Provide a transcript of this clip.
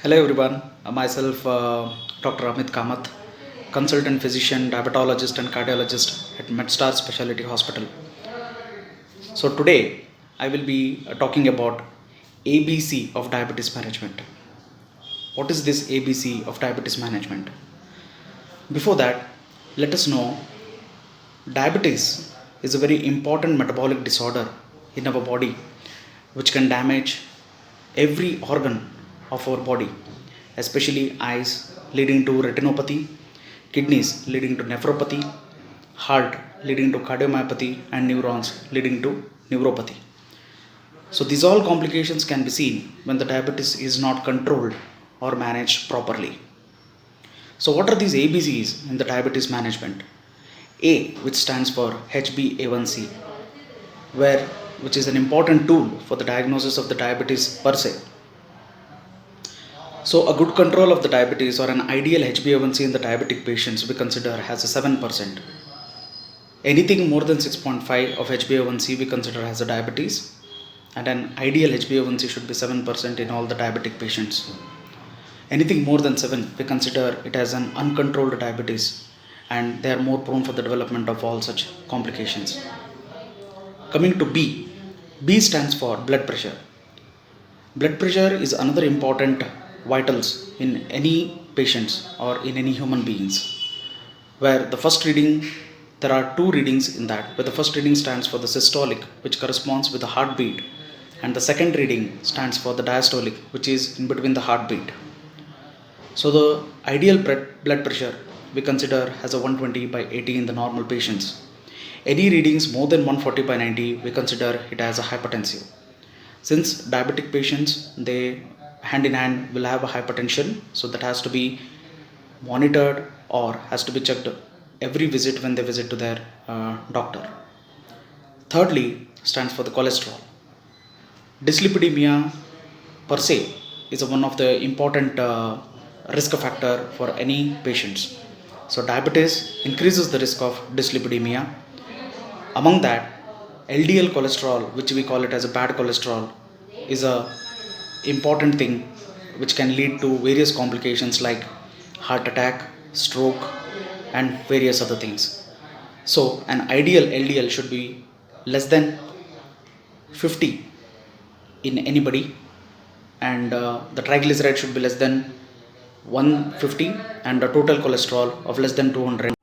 Hello everyone, myself Dr. Amit Kamath, consultant physician, diabetologist and cardiologist at MedStar Specialty Hospital. So today I will be talking about ABC of diabetes management. What is this ABC of diabetes management? Before that, let us know diabetes is a very important metabolic disorder in our body which can damage every organ of our body, especially eyes leading to retinopathy, kidneys leading to nephropathy, heart leading to cardiomyopathy, and neurons leading to neuropathy. So these all complications can be seen when the diabetes is not controlled or managed properly. So what are these ABCs in the diabetes management? A, which stands for HbA1c, which is an important tool for the diagnosis of the diabetes per se. So a good control of the diabetes or an ideal HbA1c in the diabetic patients we consider as a 7%. Anything more than 6.5 of HbA1c we consider as a diabetes, and an ideal HbA1c should be 7% in all the diabetic patients. Anything more than 7 we consider it as an uncontrolled diabetes, and they are more prone for the development of all such complications. Coming to B, B stands for blood pressure. Blood pressure is another important vitals in any patients or in any human beings, where the first reading, there are two readings in that, where the first reading stands for the systolic, which corresponds with the heartbeat, and the second reading stands for the diastolic, which is in between the heartbeat. So the ideal blood pressure we consider as a 120/80 in the normal patients. Any readings more than 140/90 we consider it as a hypertensive. Since diabetic patients, they hand in hand will have a hypertension, so that has to be monitored or has to be checked every visit when they visit to their doctor. Thirdly stands for the cholesterol. Dyslipidemia per se is one of the important risk factor for any patients. So diabetes increases the risk of dyslipidemia. Among that, LDL cholesterol, which we call it as a bad cholesterol, is a important thing which can lead to various complications like heart attack, stroke, and various other things. So an ideal LDL should be less than 50 in anybody, and the triglyceride should be less than 150, and the total cholesterol of less than 200.